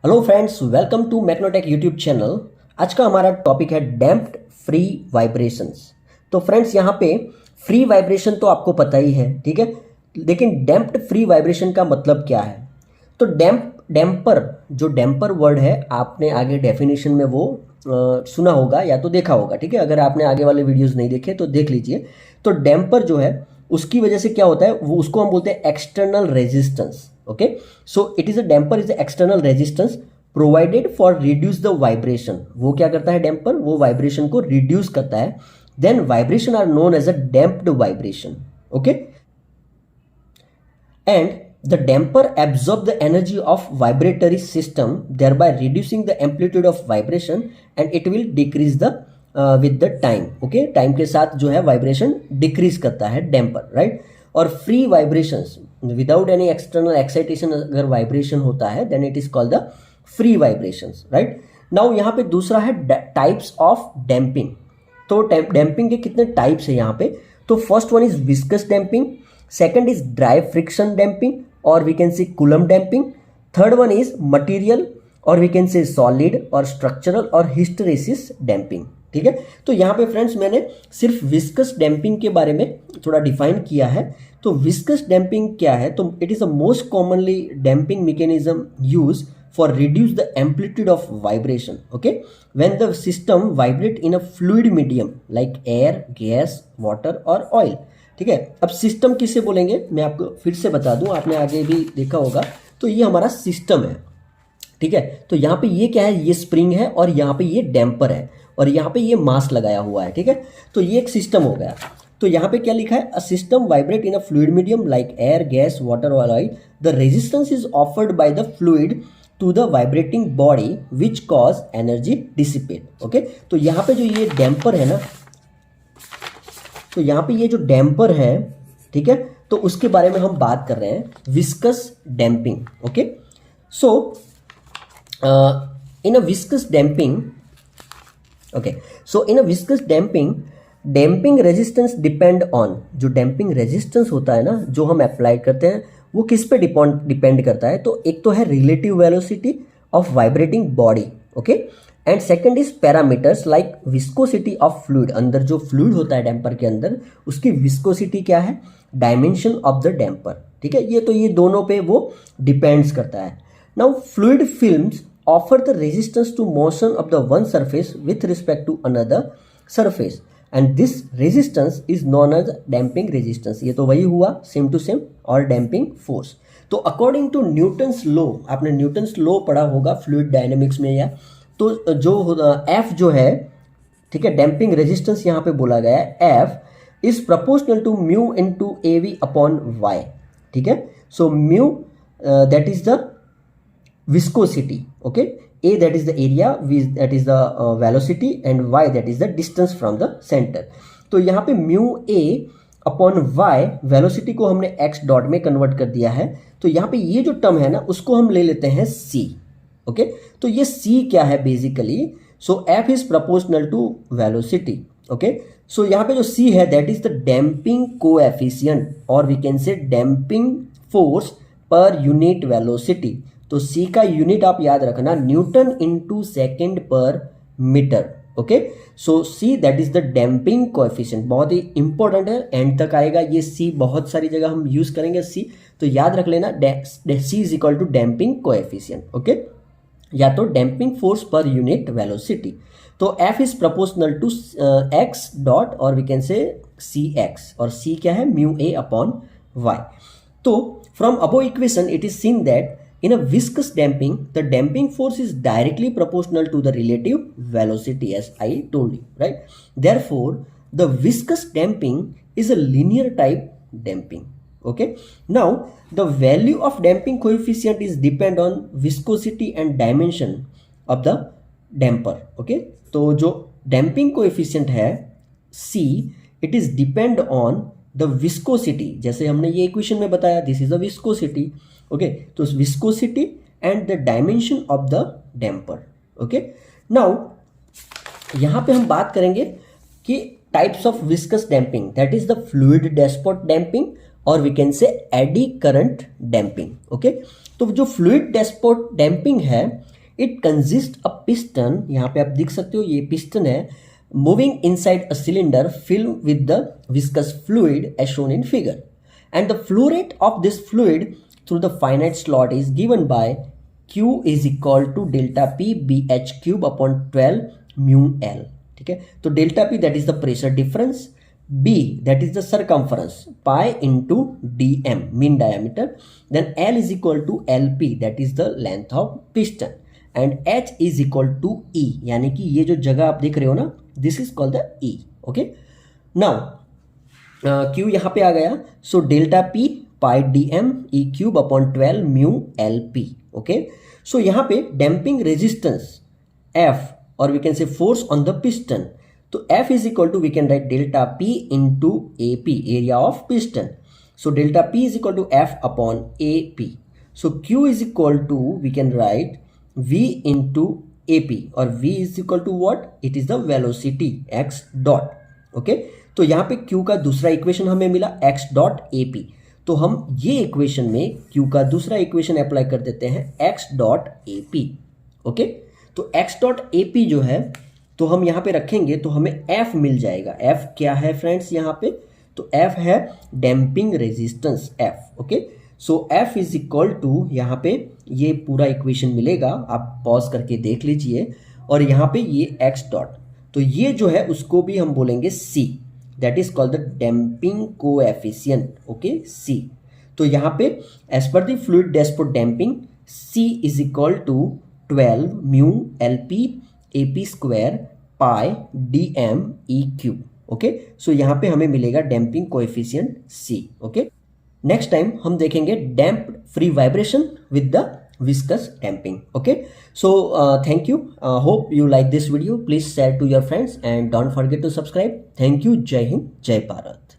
Hello friends, welcome to Magnetech YouTube channel. आज का हमारा टॉपिक है डैम्प्ड फ्री वाइब्रेशंस। तो फ्रेंड्स, यहाँ पे फ्री वाइब्रेशन तो आपको पता ही है, ठीक है। लेकिन डैम्प्ड फ्री वाइब्रेशन का मतलब क्या है? तो डैम्पर जो डैम्पर वर्ड है, आपने आगे डेफिनेशन में वो सुना होगा या तो देखा होगा, ठीक है। अगर आपने आगे वाले वीडियोस नहीं देखे तो देख लीजिए। तो डैम्पर जो है उसकी वजह से क्या होता है, वो उसको हम बोलते हैं external resistance. Okay, so it is a damper is external resistance provided for reduce the vibration. वो क्या करता है डैम्पर? वो वाइब्रेशन को रिड्यूस करता है। Then vibration are known as a damped vibration. Okay, and the damper absorb the energy of vibratory system, thereby reducing the amplitude of vibration and it will decrease the with the time. Okay, time के साथ जो है vibration decrease करता है damper, right. और free vibrations without any external excitation अगर vibration होता है then it is called the free vibrations, right. Now यहाँ पे दूसरा है टाइप्स ऑफ डैम्पिंग। तो डैम्पिंग के कितने टाइप्स है यहाँ पे? तो first one is viscous damping, second is dry friction damping और we can say Coulomb damping, third one is material और वी कैन से सॉलिड और स्ट्रक्चरल और हिस्टेरेसिस डैम्पिंग, ठीक है। तो यहाँ पे फ्रेंड्स मैंने सिर्फ विस्कस डैम्पिंग के बारे में थोड़ा डिफाइन किया है। तो विस्कस डैम्पिंग क्या है? तो it is the most commonly damping mechanism use for reduce the amplitude of vibration. Okay, when the system vibrate in a fluid medium like air, gas, water or oil. ठीक है, अब system किसे बोलेंगे मैं आपको फिर से बता दूं, आपने आगे भी देखा होगा। तो ये हमारा सिस्टम है, ठीक है। तो यहाँ पे ये क्या है? ये स्प्रिंग है और यहाँ पे ये डैम्पर है और यहाँ पे ये मास लगाया हुआ है, ठीक है। तो ये एक सिस्टम हो गया। तो यहाँ पे क्या लिखा है? A system vibrate in a fluid medium like air, gas, water और oil. The resistance is offered by the fluid to the vibrating body which cause energy dissipate. Okay, तो यहाँ पे जो ये डैम्पर है ना, तो यहाँ पे ये जो डैम्पर है, ठीक है, तो उसके बारे में हम बात कर रहे हैं, viscous damping. Okay, so in a viscous damping, okay, so in a viscous damping damping resistance depend on, जो डैम्पिंग रेजिस्टेंस होता है ना जो हम अप्लाई करते हैं वो किस पे डिपेंड करता है? तो एक तो है relative velocity of vibrating body, okay, and second is parameters like viscosity of fluid. अंदर जो फ्लूइड होता है डैम्पर के अंदर उसकी विस्कोसिटी क्या है? डायमेंशन ऑफ द डैम्पर, ठीक है। ये तो ये दोनों पे वो डिपेंड्स करता है। Now fluid films offer the resistance to motion of the one surface with respect to another surface and this resistance is known as damping resistance. ये तो वही हुआ सेम टू सेम, और डैम्पिंग फोर्स। तो according to Newton's law, आपने Newton's law पढ़ा होगा fluid dynamics में, या तो जो एफ जो है, ठीक है, डैम्पिंग रेजिस्टेंस यहाँ पे बोला गया है F is proportional to mu into A V upon y, ठीक है। So mu that is the viscosity, okay, a that is the area, v that is the velocity and y that is the distance from the center। तो यहाँ पे mu a upon y velocity को हमने x dot में convert कर दिया है। तो यहाँ पे ये जो टर्म है ना उसको हम ले लेते हैं c, ओके। तो ये c क्या है बेसिकली? So f is proportional to velocity, okay. So यहाँ पे जो c है that is the damping coefficient और we can say damping force पर यूनिट वेलोसिटी। तो C का यूनिट आप याद रखना, newton into second per metre, okay. So C that is the damping coefficient, बहुत ही इंपॉर्टेंट है, एंड तक आएगा ये C, बहुत सारी जगह हम यूज करेंगे C, तो याद रख लेना C is equal to damping coefficient, okay, या तो डैम्पिंग फोर्स पर यूनिट वेलोसिटी। तो F is proportional to x dot और वी कैन से Cx, और C क्या है? Mu A upon y। तो from above equation it is seen that in a viscous damping, the damping force is directly proportional to the relative velocity, as I told you, right? Therefore, the viscous damping is a linear type damping. Okay. Now, the value of damping coefficient is depend on viscosity and dimension of the damper. Okay. तो जो damping coefficient है C, it is depend on the viscosity, जैसे हमने ये equation में बताया, this is the viscosity, okay. तो viscosity and the dimension of the damper, okay. Now यहाँ पे हम बात करेंगे कि types of viscous damping, that is the fluid dashpot damping और we can say eddy current damping, okay. तो जो फ्लूइड डैशपोर्ट डैम्पिंग है इट कंसिस्ट अ पिस्टन, यहाँ पे आप देख सकते हो ये पिस्टन है, moving inside a cylinder filled with the viscous fluid as shown in figure, and the flow rate of this fluid through the finite slot is given by Q is equal to delta P B H cube upon 12 mu L. ठीक है, तो delta P that is the pressure difference, B that is the circumference, pi into dm mean diameter, then L is equal to LP that is the length of piston, and H is equal to E, यानी कि ये जो जगह आप देख रहे हो ना, this is called the E. Okay, now Q यहाँ पे आ गया, so delta P pi dm E cube upon 12 mu LP. Okay, so यहाँ पे damping resistance F or we can say force on the piston, तो F is equal to we can write delta P into AP, area of piston. So delta P is equal to F upon AP. So Q is equal to we can write V into AP, or V is equal to what? It is the velocity x dot. Okay, तो यहाँ पे Q का दूसरा equation हमें मिला x dot AP. तो हम ये इक्वेशन में Q का दूसरा इक्वेशन अप्लाई कर देते हैं x dot AP. ओके, तो x dot AP जो है तो हम यहाँ पे रखेंगे तो हमें F मिल जाएगा। F क्या है फ्रेंड्स यहाँ पे? तो F है damping resistance F। Okay, so F is equal to यहाँ पे ये पूरा इक्वेशन मिलेगा, आप पॉज करके देख लीजिए, और यहाँ पे ये x डॉट, तो ये जो है उसको भी हम बोलेंगे C, that is called the damping coefficient. Okay, C, तो यहाँ पे as per the fluid dashpot damping C is equal to 12 mu LP AP square pi DM E cube. Okay, so यहाँ पे हमें मिलेगा damping coefficient C। Okay, next time हम देखेंगे damped free vibration with the viscous damping. Okay, so thank you, hope you like this video, please share to your friends and don't forget to subscribe. Thank you, जय हिंद, जय भारत।